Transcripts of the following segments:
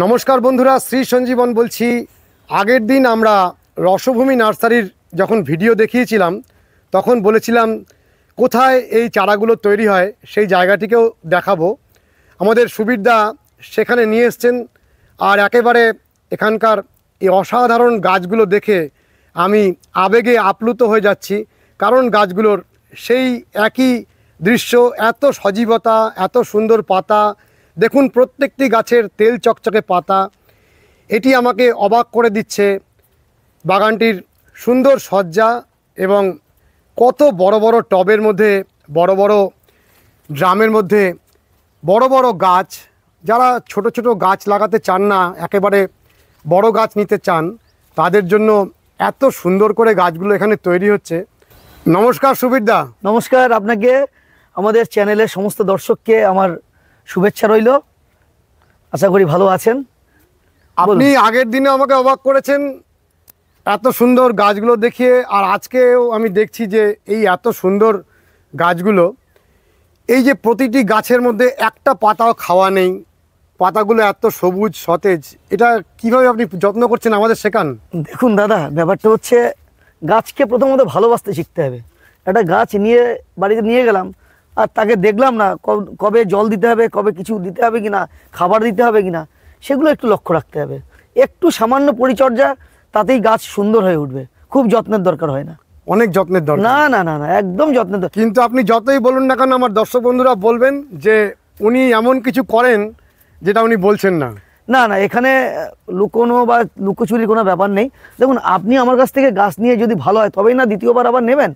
নমস্কার বন্ধুরা, শ্রী সঞ্জীবন বলছি। আগের দিন আমরা রসভূমি নার্সারির যখন ভিডিও দেখিয়েছিলাম তখন বলেছিলাম কোথায় এই চারাগুলো তৈরি হয় সেই জায়গাটিকেও দেখাবো। আমাদের সুবীরদা সেখানে নিয়ে এসছেন, আর একেবারে এখানকার এই অসাধারণ গাছগুলো দেখে আমি আবেগে আপ্লুত হয়ে যাচ্ছি। কারণ গাছগুলোর সেই একই দৃশ্য, এত সজীবতা, এত সুন্দর পাতা, দেখুন প্রত্যেকটি গাছের তেল চকচকে পাতা। এটি আমাকে অবাক করে দিচ্ছে বাগানটির সুন্দর সজ্জা এবং কত বড় বড় টবের মধ্যে, বড় বড় ড্রামের মধ্যে বড় বড় গাছ। যারা ছোট ছোট গাছ লাগাতে চান না, একেবারে বড় গাছ নিতে চান, তাদের জন্য এত সুন্দর করে গাছগুলো এখানে তৈরি হচ্ছে। নমস্কার সুবীরদা। নমস্কার আপনাকে, আমাদের চ্যানেলের সমস্ত দর্শককে আমার শুভেচ্ছা রইল। আশা করি ভালো আছেন। আপনি আগের দিনে আমাকে অবাক করেছেন এত সুন্দর গাছগুলো দেখিয়ে, আর আজকেও আমি দেখছি যে এই এত সুন্দর গাছগুলো, এই যে প্রতিটি গাছের মধ্যে একটা পাতাও খাওয়া নেই, পাতাগুলো এত সবুজ সতেজ, এটা কিভাবে আপনি যত্ন করছেন আমাদের শেখান। দেখুন দাদা, ব্যাপারটা হচ্ছে গাছকে প্রথমত ভালোবাসতে শিখতে হবে। একটা গাছ নিয়ে বাড়িতে নিয়ে গেলাম আর তাকে দেখলাম না কবে জল দিতে হবে, কবে কিছু দিতে হবে কিনা, খাবার দিতে হবে কিনা, সেগুলো একটু লক্ষ্য রাখতে হবে। একটু সামান্য পরিচর্যা, তাতেই গাছ সুন্দর হয়ে উঠবে। খুব যত্নের দরকার হয় না, অনেক যত্নের দরকার। না না না না, একদম যত্নের দরকার। কিন্তু আপনি যতই বলুন না কেন, আমার দর্শক বন্ধুরা বলবেন যে উনি এমন কিছু করেন যেটা উনি বলছেন না। না না, এখানে লুকোনো বা লুকোচুরির কোনো ব্যাপার নেই। দেখুন, আপনি আমার কাছ থেকে গাছ নিয়ে যদি ভালো হয় তবেই না দ্বিতীয়বার আবার নেবেন।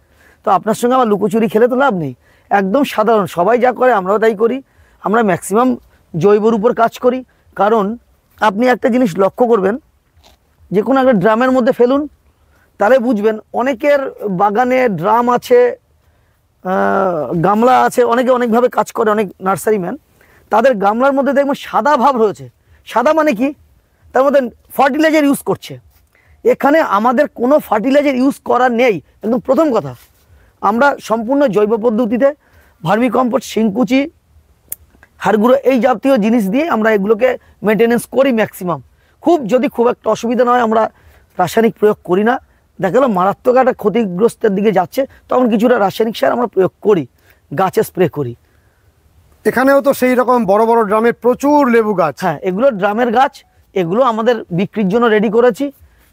তো আপনার সঙ্গে আমার লুকোচুরি খেলে তো লাভ নেই। একদম সাধারণ, সবাই যা করে আমরাও তাই করি। আমরা ম্যাক্সিমাম জৈবর উপর কাজ করি। কারণ আপনি একটা জিনিস লক্ষ্য করবেন, যে কোনো একটা ড্রামের মধ্যে ফেলুন, তাহলে বুঝবেন অনেকের বাগানে ড্রাম আছে, গামলা আছে, অনেকে অনেকভাবে কাজ করে, অনেক নার্সারি ম্যান। তাদের গামলার মধ্যে দেখবেন সাদা ভাব রয়েছে। সাদা মানে কি? তার মধ্যে ফার্টিলাইজার ইউজ করছে। এখানে আমাদের কোনো ফার্টিলাইজার ইউজ করা নেই। একদম প্রথম কথা, আমরা সম্পূর্ণ জৈব পদ্ধতিতে ভার্মি কম্পোস্ট, শিংকুচি, হাড়গুঁড়ো, এই জাতীয় জিনিস দিয়ে আমরা এগুলোকে মেনটেনেন্স করি ম্যাক্সিমাম। খুব একটা অসুবিধা নয়, আমরা রাসায়নিক প্রয়োগ করি না। দেখা গেলো মারাত্মক একটা ক্ষতিগ্রস্তের দিকে যাচ্ছে, তখন কিছুটা রাসায়নিক সার আমরা প্রয়োগ করি, গাছে স্প্রে করি। এখানেও তো সেই রকম বড় বড় ড্রামে প্রচুর লেবু গাছ। হ্যাঁ, এগুলো ড্রামের গাছ, এগুলো আমাদের বিক্রির জন্য রেডি করেছি।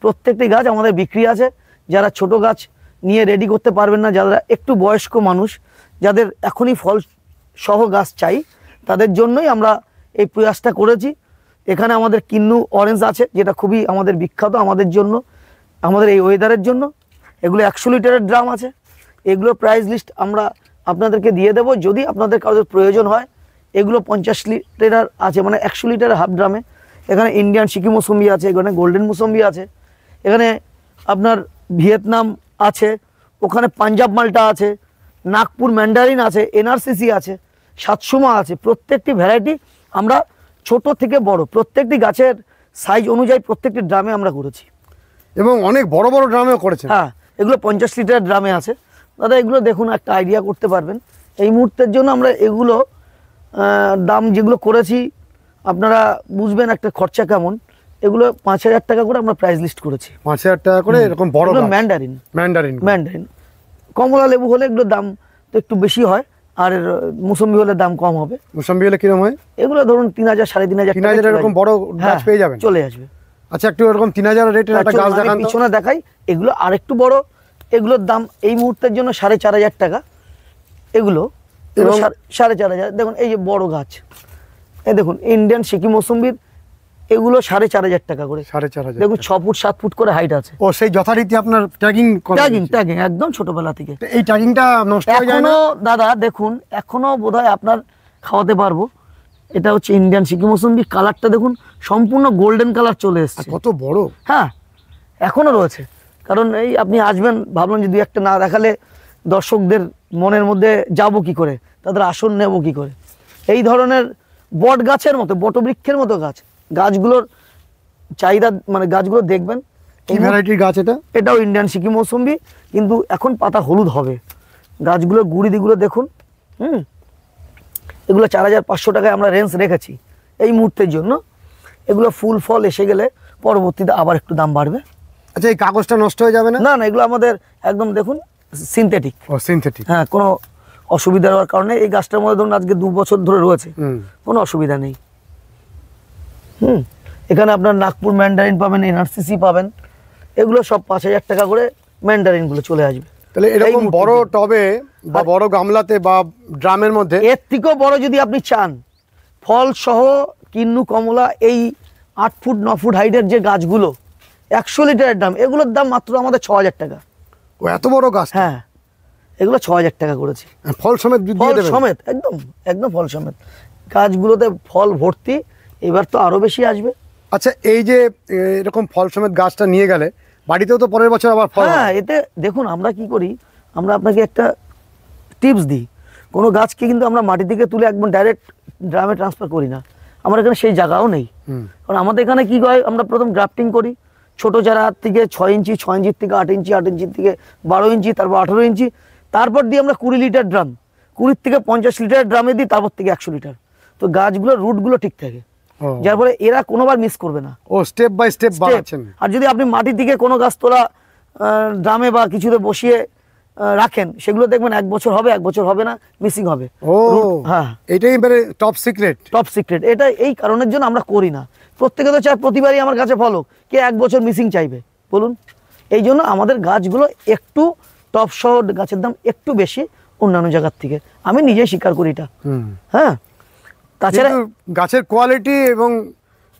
প্রত্যেকটি গাছ আমাদের বিক্রি আছে। যারা ছোট গাছ নিয়ে রেডি করতে পারবেন না, যারা একটু বয়স্ক মানুষ, যাদের এখনই ফল সহ গাছ চাই, তাদের জন্যই আমরা এই প্রয়াসটা করেছি। এখানে আমাদের কিন্নু অরেঞ্জ আছে, যেটা খুবই আমাদের বিখ্যাত আমাদের জন্য, আমাদের এই ওয়েদারের জন্য। এগুলো 100 লিটারের ড্রাম আছে। এগুলো প্রাইস লিস্ট আমরা আপনাদেরকে দিয়ে দেবো যদি আপনাদের কারোর প্রয়োজন হয়। এগুলো 50 লিটার আছে, মানে 100 লিটারের হাফ ড্রামে। এখানে ইন্ডিয়ান সিকি মৌসুম্বি আছে, এখানে গোল্ডেন মৌসুম্বি আছে, এখানে আপনার ভিয়েতনাম আছে, ওখানে পাঞ্জাব মালটা আছে, নাগপুর ম্যান্ডারিন আছে, এনআরসিসি আছে, সাতসুমা আছে। প্রত্যেকটি ভ্যারাইটি আমরা ছোট থেকে বড় প্রত্যেকটি গাছের সাইজ অনুযায়ী প্রত্যেকটি ড্রামে আমরা করেছি, এবং অনেক বড় বড় ড্রামেও করেছেন। হ্যাঁ, এগুলো 50 লিটার ড্রামে আছে। দাদা, এগুলো দেখুন, একটা আইডিয়া করতে পারবেন। এই মুহূর্তের জন্য আমরা এগুলো দাম যেগুলো করেছি, আপনারা বুঝবেন একটা খরচা কেমন। এগুলো 5000 টাকা করে আমরা প্রাইস লিস্ট করেছি। 5000 টাকা করে এরকম বড় ম্যান্ডারিন। ম্যান্ডারিন কমলা লেবু হলে এগুলোর দাম তো একটু বেশি হয়, আর মুসম্বি হলে দাম কম হবে। মুসম্বি হলে কিরকম হয়? এগুলো ধরুন 3000 3500 এরকম বড় গাছ পেয়ে যাবেন, চলে আসবে। আচ্ছা, একটু এরকম 3000 রেটের একটা গাছ দেখান তো। পিছনে দেখাই, এগুলো আরেকটু বড়। এগুলোর দাম এই মুহূর্তের জন্য 4500 টাকা। এগুলো 4500। দেখুন এই যে বড় গাছ, এই দেখুন ইন্ডিয়ান সিকি মৌসুম্বির, এগুলো 4500 টাকা করে। 4500। দেখুন 6 ফুট 7 ফুট করে হাইট আছে। ও, সেই যথারীতি আপনার ট্যাগিং একদম ছোটবেলা থেকে। এই ট্যাগিংটা নষ্ট হয়ে যায় না দাদা? দেখুন, এখনো বোধহয় আপনার খাওয়াতে পারবো। এটা হচ্ছে ইন্ডিয়ান সিকি মৌসুম্বি। কালারটা দেখুন, সম্পূর্ণ গোল্ডেন কালার চলে এসেছে। কত বড়! হ্যাঁ, এখনো রয়েছে। কারণ এই আপনি আসবেন, ভাবলাম যে 2-1টা না দেখালে দর্শকদের মনের মধ্যে যাবো কি করে, তাদের আসন নেব কি করে। এই ধরনের বট গাছের মতো, বটবৃক্ষের মতো গাছগুলোর চাহিদা, মানে গাছগুলো দেখবেন। কি ভ্যারাইটির গাছ এটা? এটাও ইন্ডিয়ান সিকি মৌসুম্বি, কিন্তু এখন পাতা হলুদ হবে। গাছগুলোর গুড়ি দিগুলো দেখুন। এগুলো 4500 টাকায় আমরা রেঞ্জ রেখেছি এই মুহূর্তের জন্য। এগুলো ফুল ফল এসে গেলে পরবর্তীতে আবার একটু দাম বাড়বে। আচ্ছা, এই কাগজটা নষ্ট হয়ে যাবে না? না না, এগুলো আমাদের একদম দেখুন সিনথেটিক। ও সিনথেটিক। হ্যাঁ, কোনো অসুবিধা হওয়ার কারণে এই গাছটার মধ্যে ধরুন আজকে 2 বছর ধরে রয়েছে, কোনো অসুবিধা নেই। এখানে আপনার নাগপুর ম্যান্ডারিন পাবেন, এনআরসিসি পাবেন, এগুলো সব 5,000 টাকা করে ম্যান্ডারিনগুলো চলে আসবে। তাহলে এরকম বড় টবে বা বড় গামলাতে বা ড্রামের মধ্যে, এর থেকেও বড় যদি আপনি চান, ফল সহ কিন্নু কমলা, এই 8 ফুট 9 ফুট হাইটের যে গাছগুলো 100 লিটারের দাম, এগুলোর দাম মাত্র আমাদের 6,000 টাকা। ও এত বড় গাছ? হ্যাঁ, এগুলো 6,000 টাকা করেছি, ফল সমেত ফল সমেত, একদম একদম ফল সমেত। গাছগুলোতে ফল ভর্তি, এবার তো আরো বেশি আসবে। আচ্ছা, এই যে এরকম ফল সমেত গাছটা নিয়ে গেলে বাড়িতেও তো পরের বছর আবার ফল? হ্যাঁ, এতে দেখুন আমরা কি করি, আমরা আপনাকে একটা টিপস দিই। কোনো গাছকে কিন্তু আমরা মাটি থেকে তুলে একদম ডাইরেক্ট ড্রামে ট্রান্সফার করি না, আমার এখানে সেই জায়গাও নেই। কারণ আমাদের এখানে কি হয়, আমরা প্রথম গ্রাফটিং করি ছোট চারা থেকে 6 ইঞ্চি, 6 ইঞ্চির থেকে 8 ইঞ্চি, 8 ইঞ্চির থেকে 12 ইঞ্চি, তারপর 18 ইঞ্চি, তারপর দিয়ে আমরা 20 লিটার ড্রাম, 20 থেকে 50 লিটার ড্রামে দিই, তারপর থেকে 100 লিটার। তো গাছগুলোর রুটগুলো ঠিক থাকে, যার ফলে এরা কোনোবার মিস করবে না। ও স্টেপ বাই স্টেপ বাড়াচ্ছেন। আর যদি আপনি মাটি থেকে কোনো গাছ তোলা ড্রামে বা কিছুতে বসিয়ে রাখেন, সেগুলো দেখবেন 1 বছর হবে, 1 বছর হবে না, মিসিং হবে। ও হ্যাঁ, এটাই মানে টপ সিক্রেট। টপ সিক্রেট এটা, এই কারণের জন্য আমরা করি না। প্রত্যেকে তো চায় প্রতিবারই আমার কাছে ফলো, কে 1 বছর মিসিং চাইবে বলুন? এই জন্য আমাদের গাছগুলো একটু টপ সহ গাছের দাম একটু বেশি অন্যান্য জায়গার থেকে, আমি নিজেই স্বীকার করি এটা। হ্যাঁ, তাছাড়া গাছের কোয়ালিটি এবং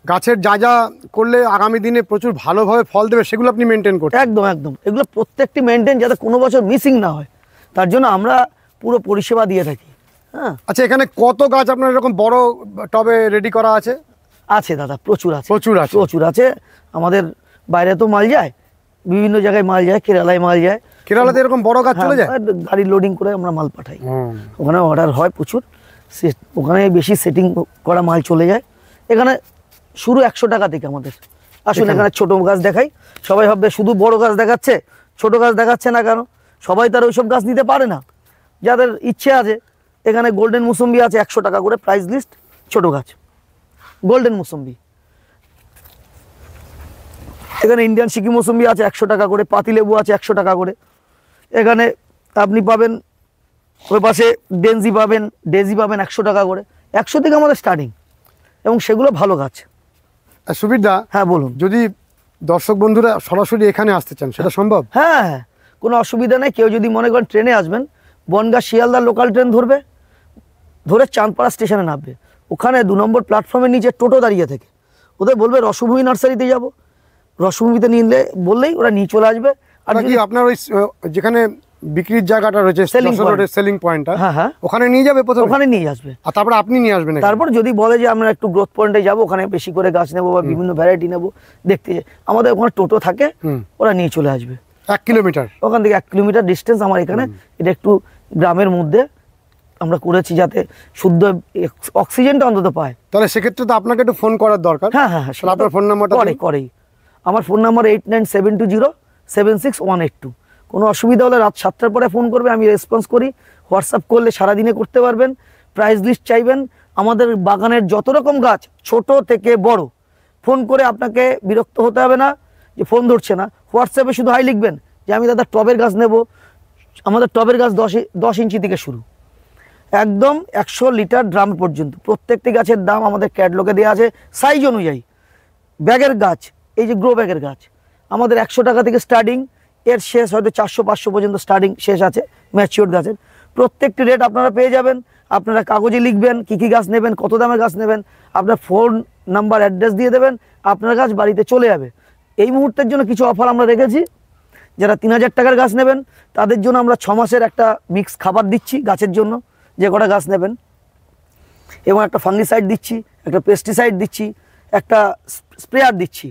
গাছের যা যা করলে আগামী দিনে প্রচুর ভালোভাবে ফল দেবে সেগুলো আপনি মেনটেন করছেন। একদম একদম, এগুলো প্রত্যেকটি মেনটেন যাতে কোনো বছর মিসিং না হয়, তার জন্য আমরা পুরো পরিষেবা দিয়ে থাকি। হ্যাঁ। আচ্ছা, এখানে কত গাছ আপনার এরকম বড় টবে রেডি করা আছে? আছে দাদা, প্রচুর আছে, প্রচুর আছে, প্রচুর আছে। আমাদের বাইরে তো মাল যায়, বিভিন্ন জায়গায় মাল যায়, কেরালায় মাল যায়। কেরালাতে এরকম বড় গাছ চলে যায়? গাড়ি লোডিং করে আমরা মাল পাঠাই, ওখানে অর্ডার হয় প্রচুর, ওখানে বেশি সেটিং করা মাল চলে যায়। এখানে শুরু 100 টাকা থেকে আমাদের। আসুন এখানে ছোট গাছ দেখাই, সবাই ভাববে শুধু বড় গাছ দেখাচ্ছে, ছোট গাছ দেখাচ্ছে না কেন? সবাই তার ওইসব গাছ নিতে পারে না, যাদের ইচ্ছে আছে। এখানে গোল্ডেন মুসম্বি আছে 100 টাকা করে, প্রাইস লিস্ট, ছোট গাছ গোল্ডেন মুসম্বি। এখানে ইন্ডিয়ান সিকি মৌসুম্বি আছে 100 টাকা করে, পাতিলেবু আছে 100 টাকা করে। এখানে আপনি পাবেন, ওই পাশে ডেনজি পাবেন, ডেজি পাবেন 100 টাকা করে। 100 থেকে আমাদের স্টার্টিং, এবং সেগুলো ভালো গাছ। সুবীর দা, হ্যাঁ বলুন। যদি দর্শক বন্ধুরা সরাসরি এখানে আসতে চান সেটা সম্ভব? হ্যাঁ হ্যাঁ, কোনো অসুবিধা নেই। কেউ যদি মনে করেন ট্রেনে আসবেন, বনগাঁ শিয়ালদা লোকাল ট্রেন ধরবে, ধরে চাঁদপাড়া স্টেশনে নামবে, ওখানে 2 নম্বর প্ল্যাটফর্মের নিচে টোটো দাঁড়িয়ে থেকে ওদের বলবে রসভূমি নার্সারিতে যাব, রসভূমিতে নিলে বললেই ওরা নিয়ে চলে আসবে। আর কি আপনার ওই যেখানে বিক্রির জায়গাটা রয়েছে, সেলিং পয়েন্টটা, হ্যাঁ ওখানে নিয়ে যাবে প্রথমে? ওখানে নিয়ে আসবে, আর তারপর আপনি নিয়ে আসবেন। তারপর যদি বলে যে আমরা একটু গ্রোথ পয়েন্টে যাবো, ওখানে বেশি করে গাছ নেবো বা বিভিন্ন ভ্যারাইটি নেবো দেখতে, আমাদের ওখানে টোটো থাকে, ওরা নিয়ে চলে আসবে। 1 কিলোমিটার ওখান থেকে 1 কিলোমিটার ডিস্টেন্স আমার এখানে। এটা একটু গ্রামের মধ্যে আমরা করেছি যাতে শুদ্ধ অক্সিজেনটা অন্তত পায়। তাহলে সেক্ষেত্রে তো আপনাকে একটু ফোন করার দরকার। হ্যাঁ হ্যাঁ, আপনার ফোন নাম্বারটা করেই। আমার ফোন নাম্বার 8972076182। কোনো অসুবিধা হলে রাত 7টার পরে ফোন করবে, আমি রেসপন্স করি। হোয়াটসঅ্যাপ করলে সারাদিনে করতে পারবেন। প্রাইস লিস্ট চাইবেন, আমাদের বাগানের যত রকম গাছ ছোট থেকে বড়, ফোন করে আপনাকে বিরক্ত হতে হবে না যে ফোন ধরছে না। হোয়াটসঅ্যাপে শুধু হাই লিখবেন যে আমি দাদা টবের গাছ নেব। আমাদের টবের গাছ 10 ইঞ্চি থেকে শুরু, একদম 100 লিটার ড্রাম পর্যন্ত। প্রত্যেকটি গাছের দাম আমাদের ক্যাটলগে দেওয়া আছে সাইজ অনুযায়ী। ব্যাগের গাছ, এই যে গ্রো ব্যাগের গাছ, আমাদের 100 টাকা থেকে স্টার্টিং, এর শেষ হয়তো 400-500 পর্যন্ত স্টার্টিং শেষ আছে ম্যাচিওর গাছের। প্রত্যেকটি রেট আপনারা পেয়ে যাবেন। আপনারা কাগজে লিখবেন কী কী গাছ নেবেন, কত দামের গাছ নেবেন, আপনার ফোন নাম্বার অ্যাড্রেস দিয়ে দেবেন, আপনার গাছ বাড়িতে চলে যাবে। এই মুহূর্তের জন্য কিছু অফার আমরা রেখেছি। যারা 3000 টাকার গাছ নেবেন তাদের জন্য আমরা 6 মাসের একটা মিক্স খাবার দিচ্ছি গাছের জন্য, যে কটা গাছ নেবেন, এবং একটা ফাঙ্গিসাইড দিচ্ছি, একটা পেস্টিসাইড দিচ্ছি, একটা স্প্রেয়ার দিচ্ছি।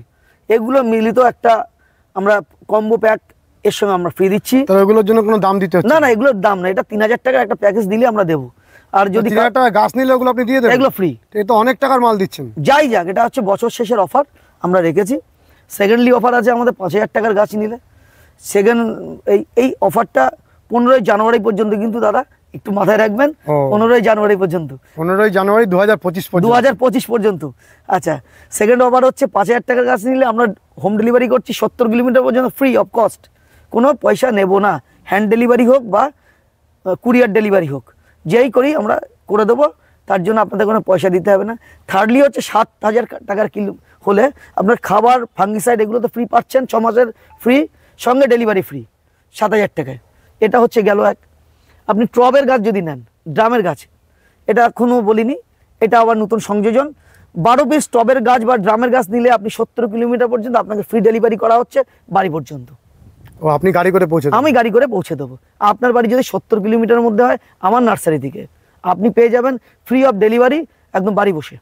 এগুলো মিলিত একটা আমরা কম্বো প্যাক এর সঙ্গে আমরা ফ্রি দিচ্ছি। তাহলে এগুলোর জন্য কোনো দাম দিতে হচ্ছে না? না, এগুলোর দাম না, এটা 3000 টাকার একটা প্যাকেজ দিলে আমরা দেবো। আর যদি 3000 টাকা গাছ নিলে ওগুলো আপনি দিয়ে দেবেন? এগুলো ফ্রি। এই তো অনেক টাকার মাল দিচ্ছেন। যাই যাক, এটা হচ্ছে বছর শেষের অফার আমরা রেখেছি। সেকেন্ডলি অফার আছে আমাদের 5000 টাকার গাছ নিলে। এই অফারটা 15ই জানুয়ারি পর্যন্ত কিন্তু দাদা একটু মাথায় রাখবেন। ও। 15ই জানুয়ারি পর্যন্ত, 15ই জানুয়ারি 2025 পর্যন্ত। 2025 পর্যন্ত। আচ্ছা, সেকেন্ড অফার হচ্ছে 5000 টাকার গাছ নিলে আমরা হোম ডেলিভারি করছি 70 কিলোমিটার পর্যন্ত ফ্রি অফ কস্ট, কোনো পয়সা নেব না। হ্যান্ড ডেলিভারি হোক বা কুরিয়ার ডেলিভারি হোক, যেই করি আমরা করে দেবো, তার জন্য আপনাদের কোনো পয়সা দিতে হবে না। থার্ডলি হচ্ছে 7000 টাকার কিলো হলে আপনার খাবার, ফাঙ্গিসাইড এগুলো তো ফ্রি পাচ্ছেন, 6 মাসের ফ্রি, সঙ্গে ডেলিভারি ফ্রি 7000 টাকায়। এটা হচ্ছে গেল এক। আপনি টবের গাছ যদি নেন, ড্রামের গাছ, এটা এখনও বলিনি, এটা আবার নতুন সংযোজন। 12 পিস টবের গাছ বা ড্রামের গাছ নিলে আপনি 70 কিলোমিটার পর্যন্ত আপনাকে ফ্রি ডেলিভারি করা হচ্ছে বাড়ি পর্যন্ত। ও, আপনি গাড়ি করে পৌঁছে দেবেন? আমি গাড়ি করে পৌঁছে দেবো। আপনার বাড়ি যদি 70 কিলোমিটারের মধ্যে হয় আমার নার্সারি থেকে, আপনি পেয়ে যাবেন ফ্রি অফ ডেলিভারি একদম বাড়ি বসে।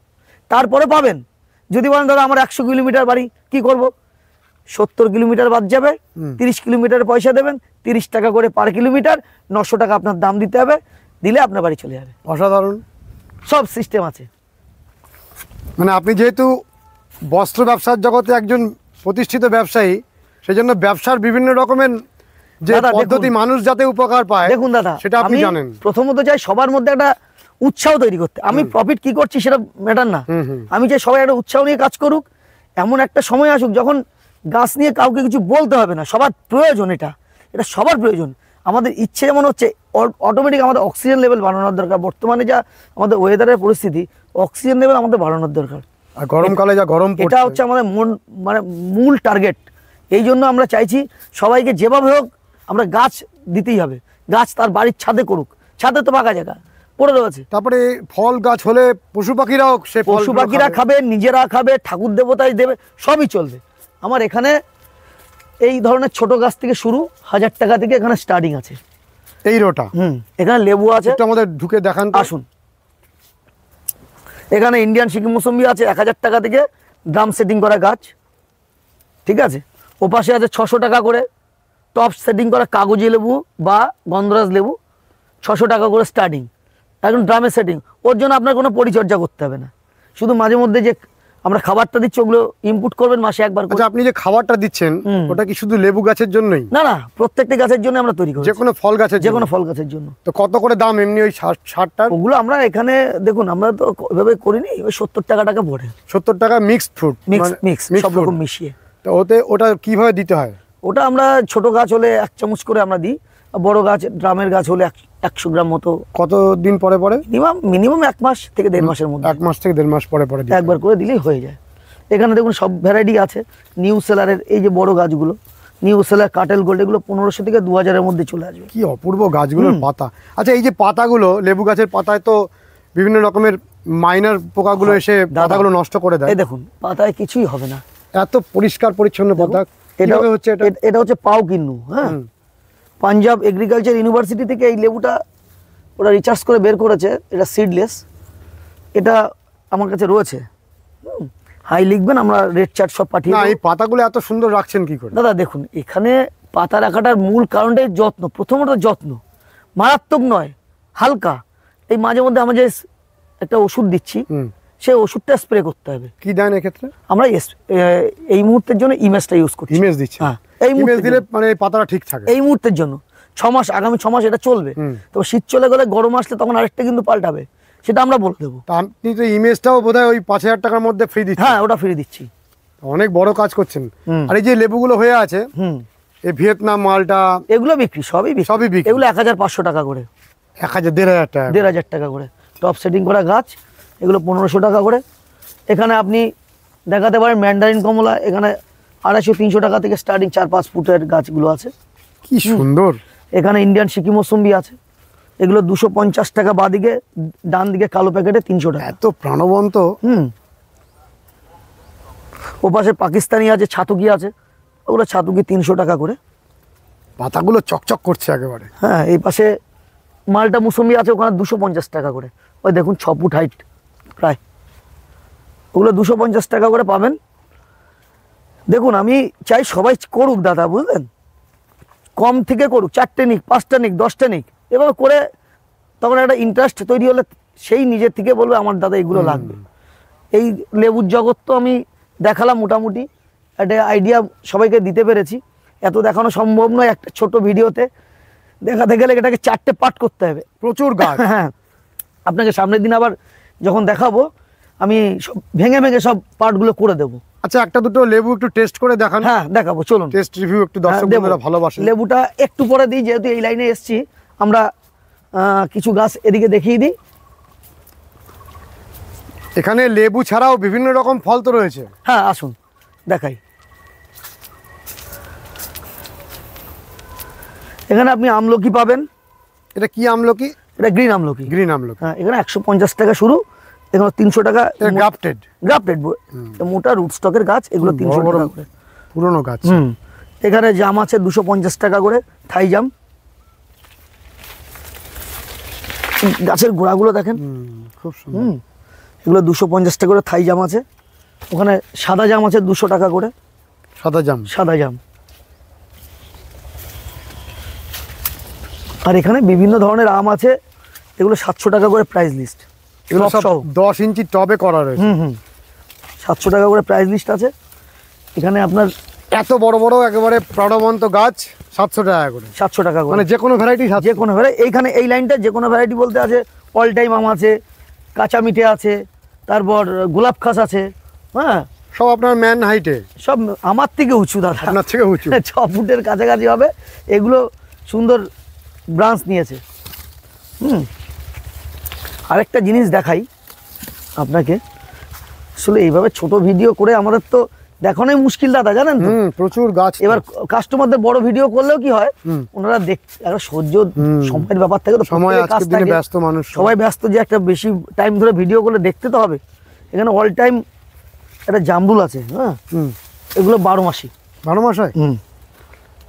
তারপরে পাবেন যদি বলেন দাদা আমার 100 কিলোমিটার বাড়ি, কি করব? 70 কিলোমিটার বাদ যাবে, 30 কিলোমিটার পয়সা দেবেন, 30 টাকা করে পার কিলোমিটার, 900 টাকা আপনার দাম দিতে হবে, দিলে আপনার বাড়ি চলে যাবে। অসাধারণ। সব সিস্টেম আছে। মানে আপনি যেহেতু বস্ত্র ব্যবসার জগতে একজন প্রতিষ্ঠিত ব্যবসায়ী, সেই জন্য ব্যবসার বিভিন্ন রকমের যে দাদা, দেখুন। পদ্ধতি মানুষ যাতে উপকার পায়, দেখুন দাদা, সেটা আপনি আমি জানেন। প্রথমত চাই সবার মধ্যে একটা উৎসাহ তৈরি করতে। আমি প্রফিট কি করছি সেটা ম্যাটার না, আমি চাই সবাই একটা উৎসাহ নিয়ে কাজ করুক। এমন একটা সময় আসুক যখন গাছ নিয়ে কাউকে কিছু বলতে হবে না, সবার প্রয়োজন, এটা সবার প্রয়োজন। আমাদের ইচ্ছে যেমন হচ্ছে, অটোমেটিক আমাদের অক্সিজেন লেভেল বাড়ানোর দরকার। বর্তমানে যা আমাদের ওয়েদারের পরিস্থিতি, অক্সিজেন লেভেল আমাদের বাড়ানোর দরকার। আর গরমকালে যা গরম পড়ছে, এটা হচ্ছে আমাদের মূল টার্গেট। এই জন্য আমরা চাইছি সবাইকে যেভাবে হোক আমরা গাছ দিতেই হবে। গাছ তার বাড়ির ছাদে করুক, ছাদে তো ফাঁকা জায়গা পড়ে রয়েছে। তারপরে ফল গাছ হলে পশু পাখিরাও সে পশু পাখিরা খাবে, নিজেরা খাবে, ঠাকুর দেবতাই দেবে, সবই চলবে। আমার এখানে এই ধরনের ছোট গাছ থেকে শুরু 1000 টাকা থেকে এখানে স্টার্টিং আছে। এই রোটা এখানে লেবু আছে, একটু আমাদের ঢুকে দেখান তো। আসুন। এখানে ইন্ডিয়ান সিকিম মৌসুম্বি আছে 1000 টাকা থেকে ড্রাম সেটিং করা গাছ, ঠিক আছে। ওপাশে আছে 600 টাকা করে টপ সেটিং করা কাগজি লেবু বা গন্ধরাজ লেবু, 600 টাকা করে স্টার্টিং, এখন ড্রামে সেটিং। ওর জন্য আপনার কোনো পরিচর্যা করতে হবে না, শুধু মাঝে মধ্যে যে আমরা খাবারটা দিচ্ছি ওগুলো ইনপুট করবেন মাসে একবার করে। আচ্ছা, আপনি যে খাবারটা দিচ্ছেন ওটা কি শুধু লেবু গাছের জন্যই? না না, প্রত্যেকটা গাছের জন্য আমরা তৈরি করি, যে কোনো ফল গাছের যে কোনো ফল গাছের জন্য। তো কত করে দাম এমনি ওই সারটার? ওগুলো আমরা এখানে দেখুন, আমরা তো ওইভাবে করিনি, ওই 70 টাকা পড়ে। 70 টাকা মিক্সড ফ্রুট, মিক্স সব রকম মিশিয়ে। তো ওটা কিভাবে দিতে হয়? ওটা আমরা ছোট গাছ হলে 1 চামচ করে আমরা দিই, বড় গাছ ড্রামের গাছ হলে 100 গ্রাম মতো। কতদিন পরে পরে? মিনিমাম 1 মাস থেকে 1.5 মাসের মধ্যে। 1 মাস থেকে 1.5 মাস পরে পরে দিতে একবার করে দিলেই হয়ে যায়। এখানে দেখুন সব ভ্যারাইটি আছে। নিউ সেলারের এই যে বড় গাছগুলো, নিউ সেলার, কাটেল গোল্ড, এগুলো 1500 থেকে 2000 এর মধ্যে চলে আসবে। কি অপূর্ব গাছগুলোর পাতা। আচ্ছা, এই যে পাতাগুলো, লেবু গাছের পাতায় তো বিভিন্ন রকমের মাইনার পোকাগুলো এসে পাতাগুলো নষ্ট করে দেয়। এই দেখুন, পাতায় কিছুই হবে না, এত পরিষ্কার পরিচ্ছন্ন পাতা। এটা হচ্ছে এটা হচ্ছে পাও কিন্নু, হ্যাঁ, পাঞ্জাব এগ্রিকালচার ইউনিভার্সিটি থেকে এই লেবুটা ওরা রিসার্চ করে বের করেছে। এটা সিডলেস, এটা আমার কাছে রয়েছে। হাই লিখবেন, আমরা রেড চার্ট সব পাঠিয়ে না, দেবো। এই পাতাগুলো এত সুন্দর রাখছেন কি করে? দাদা দেখুন, এখানে পাতা রাখাটার মূল কারণটাই যত্ন। প্রথমত যত্ন, মারাত্মক নয়, হালকা। এই মাঝে মধ্যে আমরা যে একটা ওষুধ দিচ্ছি, সেই ওষুধটা স্প্রে করতে হবে। কি দেন এক্ষেত্রে? আমরা এই মুহূর্তের জন্য ইমেজটা ইউজ করছি। ইমেজ দিচ্ছি? হ্যাঁ, এই ইমেজ দিলে মানে এই পাতাটা ঠিক থাকে এই মুহূর্তের জন্য। 6 মাস, আগামী 6 মাস এটা চলবে। তো শীত চলে গেলে, গরম আসলে তখন আরেকটা কিন্তু পাল্টাবে, সেটা আমরা বলে দেবো। তা আপনি তো ইমেজটাও বোধহয় ওই 5000 টাকার মধ্যে ফ্রি দিচ্ছেন? হ্যাঁ, ওটা ফ্রি দিচ্ছি। অনেক বড় কাজ করছেন। আর এই যে লেবুগুলো হয়ে আছে, এই ভিয়েতনাম মালটা, এগুলো বিক্রি, সবই বিক্রি। এগুলো 1500 টাকা করে, 1500 টাকা, 1500 টাকা করে টপ সেটিং করা গাছ। এগুলো 1500 টাকা করে। এখানে আপনি দেখাতে পারেন ম্যান্ডারিন কমলা, এখানে 250-300 টাকা থেকে স্টার্টিং 4-5 ফুটের গাছগুলো আছে। কি সুন্দর। এখানে ইন্ডিয়ান সিকিম মৌসুম্বি আছে, এগুলো 250 টাকা, বাদিকে ডান দিকে কালো প্যাকেটে 300 টাকা। এত প্রাণবন্ত। ওপাশে পাকিস্তানি আছে, ছাতুকি আছে, ওগুলো ছাতুকি 300 টাকা করে। পাতাগুলো চকচক করছে একেবারে। হ্যাঁ, এই পাশে মালটা মৌসুম্বি আছে, ওখানে 250 টাকা করে। ওই দেখুন 6 ফুট হাইট প্রায়, ওগুলো 250 টাকা করে পাবেন। দেখুন, আমি চাই সবাই করুক দাদা, বুঝলেন, কম থেকে করুক, 4টে নিক, 5টা নিক, 10টা নিক, এভাবে করে তখন একটা ইন্টারেস্ট তৈরি হলে সেই নিজের থেকে বলবে আমার দাদা এগুলো লাগবে। এই লেবুর জগৎ তো আমি দেখালাম, মোটামুটি একটা আইডিয়া সবাইকে দিতে পেরেছি। এত দেখানো সম্ভব নয় একটা ছোট ভিডিওতে। দেখাতে গেলে এটাকে 4টে পার্ট করতে হবে। প্রচুর গাছ। হ্যাঁ, আপনাকে সামনের দিন আবার যখন দেখাবো আমি সব ভেঙে ভেঙে সব পার্টগুলো করে দেবো। আচ্ছা, একটা দুটো লেবু একটু টেস্ট করে দেখান। হ্যাঁ দেখাবো, চলুন। টেস্ট রিভিউ একটু দর্শক দেবো। বন্ধুরা ভালোবাসে। লেবুটা একটু পরে দিই, যেহেতু এই লাইনে এসছি আমরা। কিছু গাছ এদিকে দেখিয়ে দিই। এখানে লেবু ছাড়াও বিভিন্ন রকম ফল তো রয়েছে। হ্যাঁ আসুন দেখাই। এখানে আপনি আমলকি পাবেন। এটা কি আমলকি? এটা গ্রিন আমলকি। গ্রিন আমলকি। হ্যাঁ, এখানে 150 টাকা শুরু, এখানে 300 টাকা। গ্রাফটেড। গ্রাফটেড মোটা রুট স্টকের গাছ, এগুলো 300 টাকা করে। পুরনো গাছ। এখানে জাম আছে 250 টাকা করে, থাই জাম। গাছের গোড়াগুলো দেখেন, খুব সুন্দর। এগুলো 250 টাকা করে থাই জাম আছে। ওখানে সাদা জাম আছে 200 টাকা করে। সাদা জাম। সাদা জাম। আর এখানে বিভিন্ন ধরনের আম আছে, এগুলো 700 টাকা করে প্রাইস লিস্ট। এগুলো সব 10 ইঞ্চি টবে করা রয়েছে। 700 টাকা করে প্রাইস লিস্ট আছে। এখানে আপনার এত বড় বড় একেবারে প্রাণবন্ত গাছ 700 টাকা করে। 700 টাকা করে, মানে যে কোনো ভ্যারাইটি। যে কোনো ভ্যারাইটি। এইখানে এই লাইনটা যে কোনো ভ্যারাইটি বলতে আছে অল টাইম আম আছে, কাঁচা মিঠে আছে, তারপর গোলাপ খাস আছে। হ্যাঁ, সব আপনার ম্যান হাইটে। সব আমার থেকে উঁচু দাদা, আপনার থেকে উঁচু। 6 ফুটের কাছাকাছি হবে। এগুলো সুন্দর ব্রাঞ্চ নিয়েছে। আরেকটা জিনিস দেখাই আপনাকে। আসলে এইভাবে ছোট ভিডিও করে আমাদের তো দেখানোই মুশকিল দাদা, জানেন তো। প্রচুর গাছ। এবার কাস্টমারদের বড় ভিডিও করলেও কি হয়, ওনারা একটা সহ্য সময়ের ব্যাপার থাকে তো, সময় আজকের দিনে ব্যস্ত মানুষ, সবাই ব্যস্ত, যে একটা বেশি টাইম ধরে ভিডিও করলে দেখতে তো হবে। এখানে অল টাইম একটা জামরুল আছে। হ্যাঁ, এগুলো 12 মাসই। 12 মাস হয়।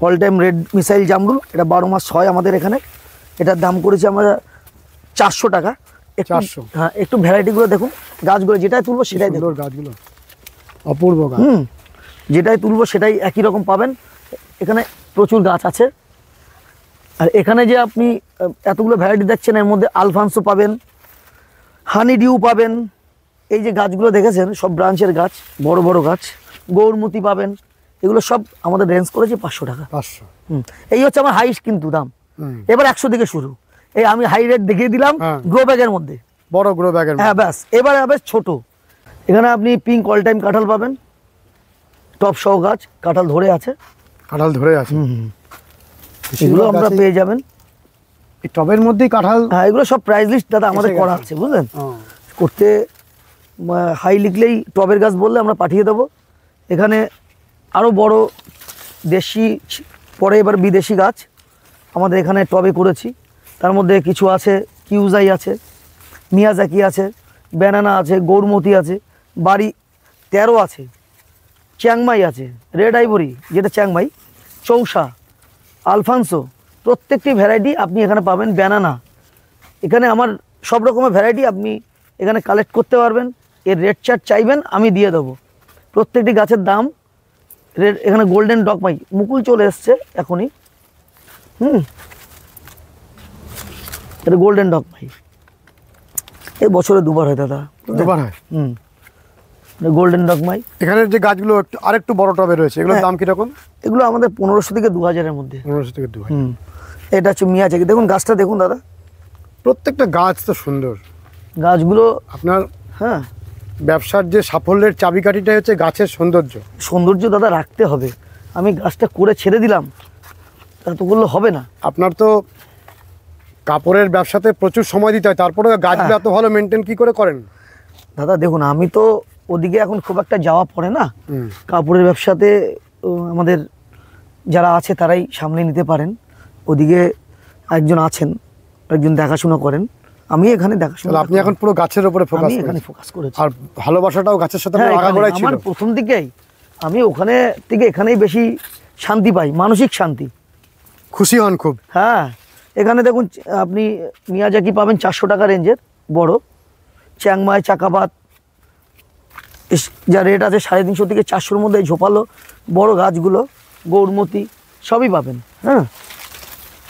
অল টাইম রেড মিসাইল জামরুল, এটা 12 মাস হয় আমাদের এখানে। এটার দাম করেছি আমরা 400 টাকা। 400। হ্যাঁ, একটু ভ্যারাইটিগুলো দেখুন, গাছগুলো যেটাই তুলবো সেটাই দেখুন। গাছগুলো অপূর্ব গাছ। যেটাই তুলবো সেটাই একই রকম পাবেন। এখানে প্রচুর গাছ আছে। আর এখানে যে আপনি এতগুলো ভ্যারাইটি দেখছেন, এর মধ্যে আলফানসো পাবেন, হানি ডিউ পাবেন। এই যে গাছগুলো দেখেছেন সব ব্রাঞ্চের গাছ, বড় বড় গাছ। গৌরমতি পাবেন। এগুলো সব আমাদের রেঞ্জ করেছি 500 টাকা। 500। এই হচ্ছে আমার হাইস্ট কিন্তু দাম। এবার 100 থেকে শুরু। এই আমি হাই রেট দেখিয়ে দিলাম গ্রো ব্যাগের মধ্যে, বড় গ্রো ব্যাগের। হ্যাঁ ব্যাস। এবার আবার ছোট। এখানে আপনি পিঙ্ক অল টাইম কাঁঠাল পাবেন, টপ সহ গাছ, কাঁঠাল ধরে আছে। কাঁঠাল ধরে আছে। এগুলো আমরা পেয়ে যাবেন এই টবের মধ্যেই কাঁঠাল। হ্যাঁ, এগুলো সব প্রাইস লিস্ট দাদা আমাদের করা আছে, বুঝলেন। করতে হাই লিখলেই টবের গাছ বললে আমরা পাঠিয়ে দেবো। এখানে আরও বড় দেশি, পরে এবার বিদেশি গাছ আমাদের এখানে টবে করেছি। তার মধ্যে কিছু আছে কিউজাই আছে, মিয়াজাকি আছে, ব্যানানা আছে, গৌরমতি আছে, বাড়ি 13 আছে, চ্যাংমাই আছে, রেড আইভরি যেটা চ্যাংমাই, চৌসা, আলফানসো, প্রত্যেকটি ভ্যারাইটি আপনি এখানে পাবেন। ব্যানানা, এখানে আমার সব রকমের ভ্যারাইটি আপনি এখানে কালেক্ট করতে পারবেন। এর রেড চার্ট চাইবেন আমি দিয়ে দেবো। প্রত্যেকটি গাছের দাম রেড। এখানে গোল্ডেন ডগমাই মুকুল চলে এসছে এখনই। এটা গোল্ডেন ডগমাই, এই বছরে 2 বার হয় দাদা। 2 বার হয়। গোল্ডেন ডগমাই। এখানে যে গাছগুলো আরেকটু বড় টবে রয়েছে, এগুলোর দাম কিরকম? এগুলো আমাদের 1500 থেকে 2000-এর মধ্যে। 1500 থেকে 2000। এটা হচ্ছে মিয়াজাকি। দেখুন গাছটা দেখুন দাদা, প্রত্যেকটা গাছ তো সুন্দর। গাছগুলো আপনার হ্যাঁ ব্যবসার যে সাফল্যের চাবিকাঠিটাই হচ্ছে গাছের সৌন্দর্য। সৌন্দর্য দাদা রাখতে হবে। আমি গাছটা করে ছেড়ে দিলাম, তা তো করলে হবে না। আপনার তো কাপড়ের ব্যবসাতে প্রচুর সময় দিতে হয়, তারপরে গাছগুলো এত ভালো মেনটেন কি করে করেন? দাদা দেখুন, আমি তো ওদিকে এখন খুব একটা যাওয়া পড়ে না। কাপড়ের ব্যবসাতে আমাদের যারা আছে তারাই সামলে নিতে পারেন। ওদিকে একজন আছেন, একজন দেখাশোনা করেন, আমি এখানে দেখাশোনা। আপনি এখন পুরো গাছের উপরে ফোকাস করেন। এখানে ফোকাস করেছি। আর ভালোবাসাটাও গাছের সাথে আগাগোড়াই ছিল। আমার প্রথম দিকেই আমি ওখানে থেকে এখানেই বেশি শান্তি পাই, মানসিক শান্তি। খুশি হন খুব। হ্যাঁ, এখানে দেখুন আপনি মিয়াজাকি পাবেন 400 টাকা রেঞ্জের বড়, চ্যাংমাই, চাকাপাত, যা রেট আছে 350 থেকে 400-এর মধ্যে ঝোপালো বড় গাছগুলো, গৌরমতি সবই পাবেন। হ্যাঁ,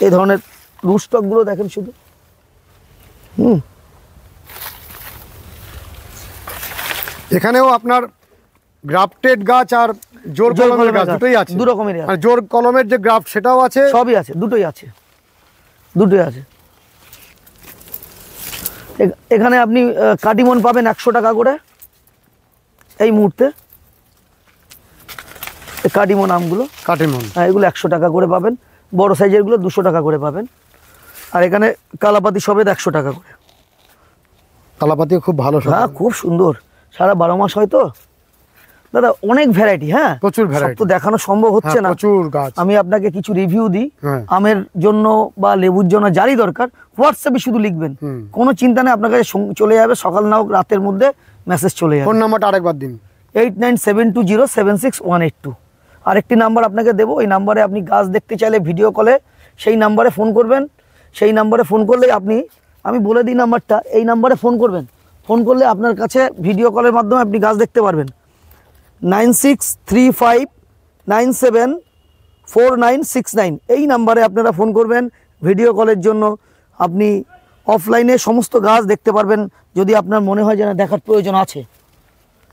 এই ধরনের রুস্টকগুলো দেখেন শুধু। এখানেও আপনার গ্রাফটেড গাছ আর জোর কলমের গাছ দুটোই আছে। 2 রকমেরই আছে। আর জোর কলমের যে গ্রাফট সেটাও আছে, সবই আছে, দুটোই আছে। দুটোই আছে। এখানে আপনি কাটিমন পাবেন 100 টাকা করে এই মুহূর্তে। কাটিমন আমগুলো, কাটিমন, হ্যাঁ এগুলো 100 টাকা করে পাবেন। বড় সাইজেরগুলো 200 টাকা করে পাবেন। আর এখানে কালাপাতি সবেদ 100 টাকা করে। কালাপাতিও খুব ভালো, হ্যাঁ খুব সুন্দর, সারা 12 মাস হয়তো দাদা, অনেক ভ্যারাইটি। হ্যাঁ প্রচুর ভ্যারাইটি, তো দেখানো সম্ভব হচ্ছে না, প্রচুর গাছ। আমি আপনাকে কিছু রিভিউ দিই। হ্যাঁ। আমের জন্য বা লেবুর জন্য যারই দরকার হোয়াটসঅ্যাপে শুধু লিখবেন, কোনো চিন্তা নেই, আপনার কাছে চলে যাবে, সকাল না হোক রাতের মধ্যে মেসেজ চলে যাবে। ফোন নাম্বারটা আরেকবার দিন। 8972076182। আরেকটি নাম্বার আপনাকে দেবো, ওই নাম্বারে আপনি গাছ দেখতে চাইলে ভিডিও কলে সেই নাম্বারে ফোন করবেন। সেই নাম্বারে ফোন করলে আমি বলে দিই নাম্বারটা, এই নাম্বারে ফোন করবেন। ফোন করলে আপনার কাছে ভিডিও কলের মাধ্যমে আপনি গাছ দেখতে পারবেন। 9635974969 এই নাম্বারে আপনারা ফোন করবেন ভিডিও কলের জন্য। আপনি অফলাইনে সমস্ত গাছ দেখতে পারবেন, যদি আপনার মনে হয় যে না দেখার প্রয়োজন আছে,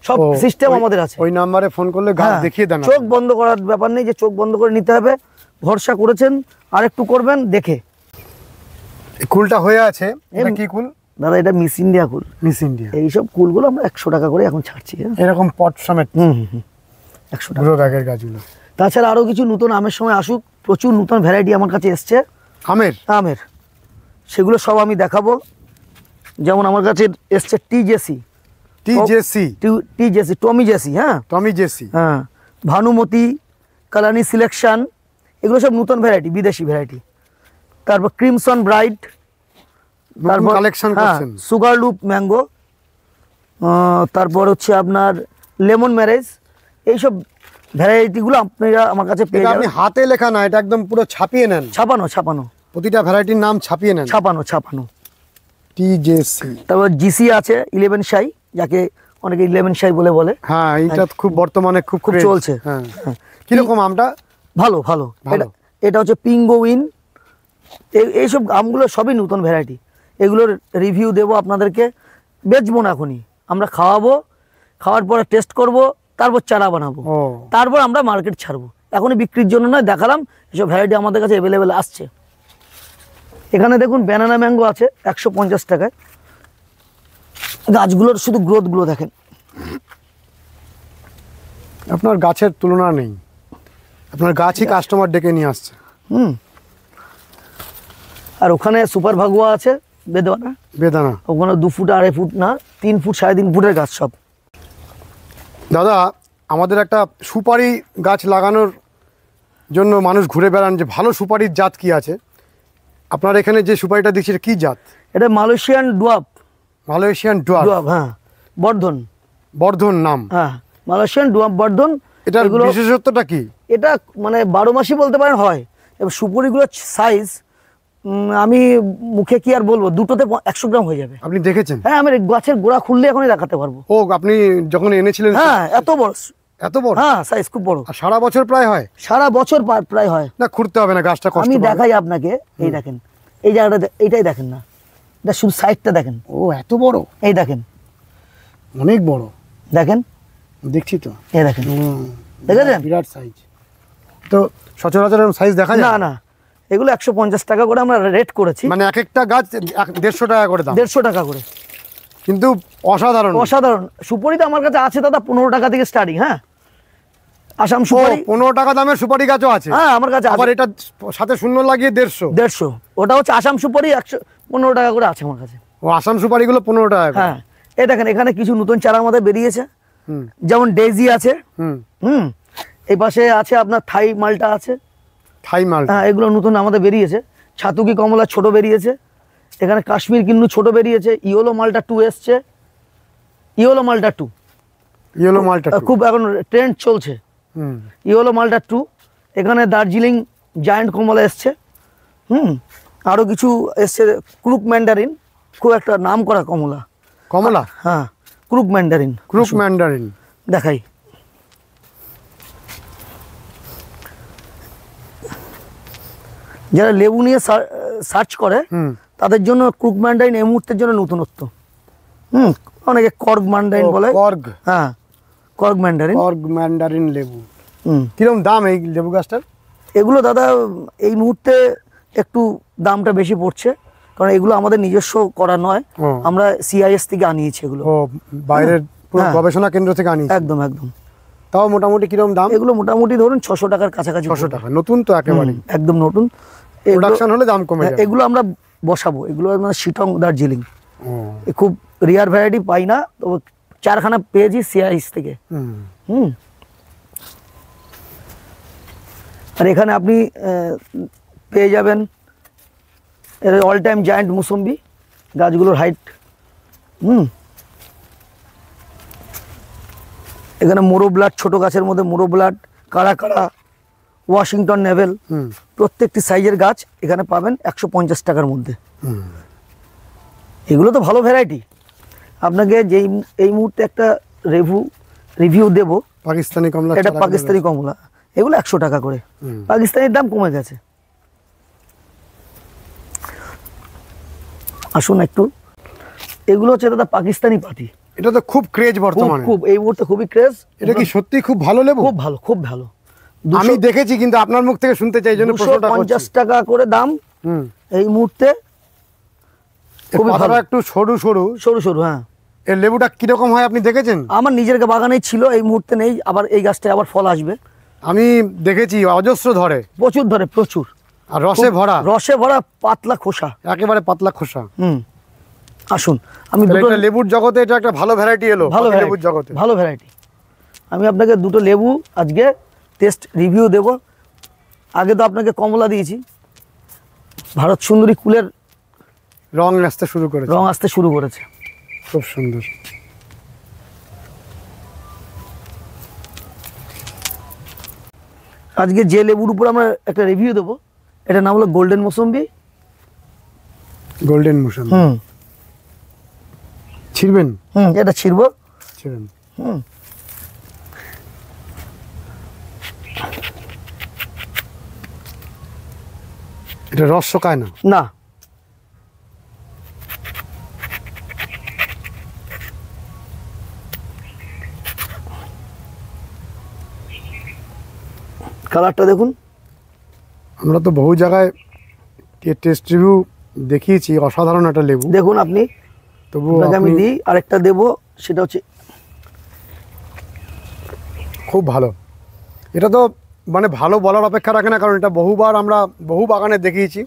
সব সিস্টেম আমাদের আছে। ওই নাম্বারে ফোন করলে গাছ দেখিয়ে দেন, চোখ বন্ধ করার ব্যাপার নেই যে চোখ বন্ধ করে নিতে হবে। ভরসা করেছেন, আর একটু করবেন দেখে। কুলটা হয়ে আছে, এটা কি কুল দাদা? এটা মিস ইন্ডিয়া কুল। Miss India. এইসব কুলগুলো আমরা 100 টাকা করে এখন ছাড়ছি। এরকম পট সমেত 100 টাকা পুরো ব্যাগের গাছগুলো। তাছাড়া আরও কিছু নতুন আমের সময় আসুক, প্রচুর নতুন ভ্যারাইটি আমার কাছে এসছে আমের, সেগুলো সব আমি দেখাবো। যেমন আমার কাছে এসছে টিজেসি, টমি জেসি, হ্যাঁ টমি জেসি, হ্যাঁ ভানুমতি, কালানি সিলেকশন, এগুলো সব নতুন ভ্যারাইটি, বিদেশি ভ্যারাইটি। তারপর ক্রিমসন ব্রাইট, তারপর কালেকশন করছেন সুগার লুপ ম্যাঙ্গো, তারপর হচ্ছে আপনার লেমন ম্যারেজ, এইসব ভ্যারাইটিগুলো আপনারা আমার কাছে পেয়ে যাবেন। আপনি হাতে লেখা না, এটা একদম পুরো ছাপিয়ে নেন, ছাপানো প্রতিটা ভ্যারাইটির নাম ছাপিয়ে নেন, ছাপানো। টিজেসি। তারপর জিসি আছে 11 শাই, যাকে অনেকে 11 শাই বলে। হ্যাঁ এটা খুব বর্তমানে খুব চলছে। হ্যাঁ, কিরকম আমটা? ভালো। এটা হচ্ছে পিঙ্গোউইন। এইসব আমগুলো সবই নতুন ভ্যারাইটি, এগুলোর রিভিউ দেবো আপনাদেরকে। বেচবো না এখনই, আমরা খাওয়ার পরে টেস্ট করব, তারপর চারা বানাবো, তারপর আমরা মার্কেট ছাড়বো। এখনই বিক্রির জন্য নয়, দেখালাম এসব ভ্যারাইটি আমাদের কাছে অ্যাভেলেবেল আসছে। এখানে দেখুন ব্যানানা ম্যাঙ্গো আছে 150 টাকায়। গাছগুলোর শুধু গ্রোথগুলো দেখেন, আপনার গাছের তুলনা নেই, আপনার গাছই কাস্টমার ডেকে নিয়ে আসছে। আর ওখানে সুপার ভাগুয়া আছে, বেদানা, ওখানে 2 ফুট 2.5 ফুট না, 3 ফুট 3.5 ফুটের গাছ সব। দাদা, আমাদের একটা সুপারি গাছ লাগানোর জন্য মানুষ ঘুরে বেড়ান, যে ভালো সুপারির জাত কি আছে? আপনার এখানে যে সুপারিটা দিচ্ছে কি জাত? এটা মালয়েশিয়ান ডুয়াপ। হ্যাঁ, বর্ধন নাম। হ্যাঁ, মালয়েশিয়ান ডুয়াপ বর্ধন। এটার বিশেষত্বটা কি? এটা মানে 12 মাসই বলতে পারেন হয়। এবার সুপারিগুলোর সাইজ আমি মুখে কি আর বলবো, দুটোতে 100 গ্রাম হয়ে যাবে। আপনি দেখেছেন? হ্যাঁ, আমি গাছের গোড়া খুললে এখনই দেখাতে পারবো। আপনি যখন এনেছিলেন? হ্যাঁ, এত বড়। হ্যাঁ, সাইজ খুব বড়। আর সারা বছর প্রায় হয়? সারা বছর প্রায় হয় না, খুঁড়তে হবে না, গাছটা কষ্ট আমি দেখাই আপনাকে। এই দেখেন, এই জায়গাটা, এইটাই দেখেন না, এটা শুধু সাইডটা দেখেন। এত বড়? এই দেখেন, অনেক বড়। দেখেন, দেখছি তো। এই দেখেন, দেখেছেন? বিরাট সাইজ। তো সচরাচর সাইজ দেখা যায় না। এগুলো 150 টাকা করে আমরা রেট করেছি। মানে এক একটা গাছ 150 টাকা করে দাম? 150 টাকা করে। কিন্তু অসাধারণ সুপারি তো আমার কাছে আছে দাদা 15 টাকা থেকে স্টার্টিং। হ্যাঁ, আসাম সুপারি 15 টাকা দামের সুপারি গাছও আছে? হ্যাঁ, আমার কাছে। আবার এটা সাথে শূন্য লাগিয়ে 150। ওটা হচ্ছে আসাম সুপারি, 15 টাকা করে আছে আমার কাছে। আসাম সুপারিগুলো 15 টাকা? হ্যাঁ, এই দেখেন, এখানে কিছু নতুন চারা আমাদের বেরিয়েছে। যেমন ডেজি আছে, এই পাশে আছে আপনার থাই মালটা আছে। হ্যাঁ, এগুলো নতুন আমাদের বেরিয়েছে। ছাতুকি কমলা ছোট বেরিয়েছে, এখানে কাশ্মীর কিন্নু ছোট বেরিয়েছে। ইয়েলো মালটা 2 এসছে, ইয়েলো মালটা 2 খুব এখন ট্রেন্ড চলছে। ইয়েলো মালটা 2। এখানে দার্জিলিং জায়ান্ট কমলা এসছে। আরো কিছু এসছে, ক্রুক ম্যান্ডারিন, খুব একটা নাম করা কমলা। হ্যাঁ, ক্রুক ম্যান্ডারিন দেখাই। যারা লেবু নিয়ে সার্চ করে তাদের জন্য ক্রুক ম্যান্ডারিন এই মুহূর্তের জন্য নতুনত্ব। অনেকে কর্গ ম্যান্ডারিন বলে। হ্যাঁ, কর্গ ম্যান্ডারিন লেবু। কিরকম দাম এই লেবু গাছটার? এগুলো দাদা এই মুহূর্তে একটু দামটা বেশি পড়ছে, কারণ এগুলো আমাদের নিজস্ব করা নয়, আমরা CIS থেকে আনিয়েছি এগুলো। ও বাইরের পুরো গবেষণা কেন্দ্র থেকে আনিয়েছি। একদম একদম। তাও মোটামুটি কিরকম দাম? এগুলো মোটামুটি ধরুন 600 টাকার কাছাকাছি। 600 টাকা, নতুন তো একেবারে একদম নতুন। প্রোডাকশন হলে দাম কমে যাবে। এগুলো আমরা বসাবো, এগুলো মানে শিটং দার্জিলিং, খুব রেয়ার ভ্যারাইটি পাই না, তো 4খানা পেয়েছি CIS থেকে। আর এখানে আপনি পেয়ে যাবেন অল টাইম জায়ান্ট মুসম্বি, গাছগুলোর হাইট। এখানে মোরো ব্লাড, ছোট গাছের মধ্যে মোরো ব্লাড, কারা কারা, ওয়াশিংটন নেভেল, প্রত্যেকটি সাইজের গাছ এখানে পাবেন 150 টাকার মধ্যে। এগুলো তো ভালো ভ্যারাইটি। আপনাকে যেই এই মুহূর্তে একটা রিভিউ দেব, পাকিস্তানি কমলা, এটা পাকিস্তানি কমলা, এগুলো 100 টাকা করে। পাকিস্তানের দাম কমে গেছে। আসুন একটু, এগুলো হচ্ছে দাদা পাকিস্তানি পাতি। এটা তো খুব ক্রেজ বর্তমানে, খুব এই মুহূর্তে খুবই ক্রেজ। এটা কি সত্যি খুব ভালো লেবু? খুব ভালো, খুব ভালো। আমি দেখেছি, কিন্তু আপনার মুখ থেকে শুনতে চাই, জন্য প্রশ্নটা করছি। 250 টাকা করে দাম এই মুহূর্তে। খুবই ভালো, একটু সরু সরু সরু সরু। হ্যাঁ, এই লেবুটা কিরকম হয় আপনি দেখেছেন? আমার নিজের বাগানেই ছিল, এই মুহূর্তে নেই। আবার এই গাছটা আবার ফল আসবে। আমি দেখেছি অজস্র ধরে, প্রচুর ধরে, প্রচুর। আর রসে ভরা, রসে ভরা, পাতলা খোসা, একেবারে পাতলা খোসা। আসুন, আমি এটা লেবুর জগতে এটা একটা ভালো ভ্যারাইটি এলো, ভালো লেবুর জগতে ভালো ভ্যারাইটি। আমি আপনাকে দুটো লেবু আজকে টেস্ট রিভিউ দেব। আগে তো আপনাকে কমলা দিয়েছি, ভারত সুন্দরী কুলের রং আসতে শুরু করেছে, রং আসতে শুরু করেছে, খুব সুন্দর। আজকে যে লেবুর উপর আমরা একটা রিভিউ দেবো, এটার নাম হলো গোল্ডেন মৌসম্বি। গোল্ডেন মৌসম্বি ছিড়বেন? এটা ছিড়বো। ছিড়বেন। এটা রস শোকায় না? না। কালারটা দেখুন। আমরা তো বহু জায়গায় টেস্ট রিভিউ দেখিয়েছি, অসাধারণ একটা লেবু। দেখুন আপনি, তবুও আমি দিই আরেকটা দেব, সেটা হচ্ছে খুব ভালো। এটা তো মানে ভালো বলার অপেক্ষা রাখে না, কারণ এটা বহুবার আমরা বহু বাগানে দেখিয়েছি।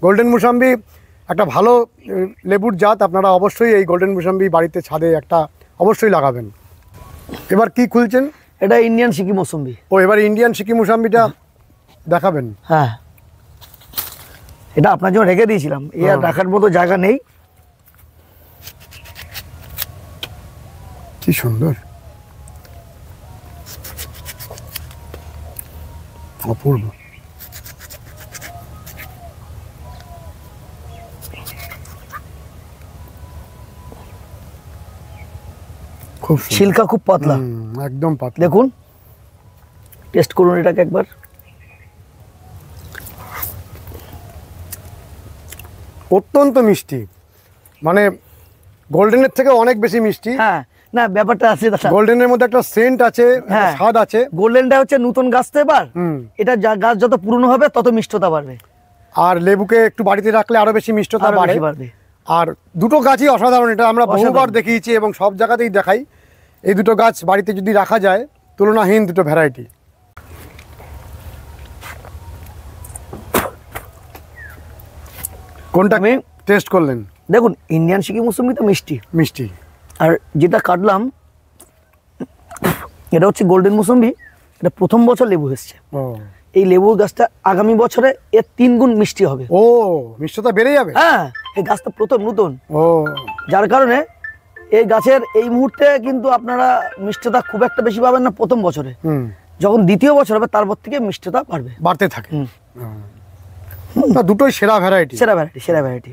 গোল্ডেন মৌসম্বি একটা ভালো লেবুর জাত। আপনারা অবশ্যই এই গোল্ডেন মৌসম্বি বাড়িতে ছাদে একটা অবশ্যই লাগাবেন। এবার কি খুলছেন? এটা ইন্ডিয়ান সিকি মৌসম্বি। ও, এবার ইন্ডিয়ান সিকি মৌসম্বিটা দেখাবেন? হ্যাঁ, এটা আপনার জন্য রেখে দিয়েছিলাম, এ আর রাখার মতো জায়গা নেই। কি সুন্দর, অপূর্ব। খুব ছিলকা খুব পাতলা, একদম পাতলা। দেখুন, টেস্ট করুন এটাকে একবার। অত্যন্ত মিষ্টি, মানে গোল্ডেনের থেকে অনেক বেশি মিষ্টি। হ্যাঁ, না ব্যাপারটা আছে দাদা, গোল্ডেনের মধ্যে একটা সেন্ট আছে, হ্যাঁ, স্বাদ আছে। গোল্ডেনটা হচ্ছে নতুন গাছ তো, এবার এটা গাছ যত পুরনো হবে তত মিষ্টতা বাড়বে, আর লেবুকে একটু বাড়িতে রাখলে আরো বেশি মিষ্টতা বাড়বে। আর দুটো গাছই অসাধারণ, এটা আমরা বহুবার দেখিয়েছি এবং সব জায়গাতেই দেখাই। এই দুটো গাছ বাড়িতে যদি রাখা যায়, তুলনাহীন দুটো ভ্যারাইটি। কোনটা আমি টেস্ট করলেন? দেখুন, ইন্ডিয়ান সিকি মৌসুমি তো মিষ্টি মিষ্টি, আর যেটা কাটলাম এটা হচ্ছে গোল্ডেন মৌসুমি। এটা প্রথম বছর লেবু এসছে। এই লেবুর গাছটা আগামী বছরে এর 3 গুণ মিষ্টি হবে। ও, মিষ্টতা বেড়ে যাবে। হ্যাঁ, এই গাছটা প্রথম নতুন, ও, যার কারণে এই গাছের এই মুহূর্তে কিন্তু আপনারা মিষ্টতা খুব একটা বেশি পাবেন না প্রথম বছরে। যখন দ্বিতীয় বছর হবে তারপর থেকে মিষ্টতা বাড়তে থাকে। দুটোই সেরা ভ্যারাইটি, সেরা ভ্যারাইটি, সেরা ভ্যারাইটি।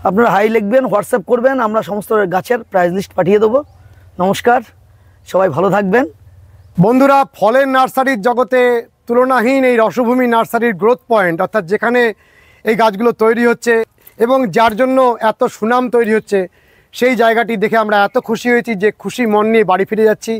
আপনারা হাই লিখবেন, হোয়াটসঅ্যাপ করবেন, আমরা সমস্ত গাছের প্রাইস লিস্ট পাঠিয়ে দেবো। নমস্কার, সবাই ভালো থাকবেন। বন্ধুরা, ফলের নার্সারির জগতে তুলনাহীন এই রসভূমি নার্সারির গ্রোথ পয়েন্ট, অর্থাৎ যেখানে এই গাছগুলো তৈরি হচ্ছে এবং যার জন্য এত সুনাম তৈরি হচ্ছে, সেই জায়গাটি দেখে আমরা এত খুশি হয়েছি যে খুশি মন নিয়ে বাড়ি ফিরে যাচ্ছি।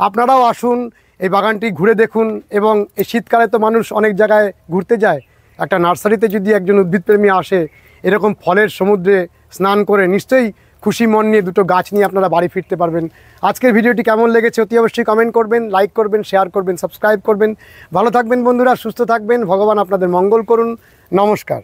আপনারাও আসুন, এই বাগানটি ঘুরে দেখুন। এবং এই শীতকালে তো মানুষ অনেক জায়গায় ঘুরতে যায়, একটা নার্সারিতে যদি একজন উদ্ভিদপ্রেমী আসে, এরকম ফলের সমুদ্রে স্নান করে নিশ্চয়ই খুশি মন নিয়ে দুটো গাছ নিয়ে আপনারা বাড়ি ফিরতে পারবেন। আজকের ভিডিওটি কেমন লেগেছে অতি অবশ্যই কমেন্ট করবেন, লাইক করবেন, শেয়ার করবেন, সাবস্ক্রাইব করবেন। ভালো থাকবেন বন্ধুরা, সুস্থ থাকবেন, ভগবান আপনাদের মঙ্গল করুন। নমস্কার।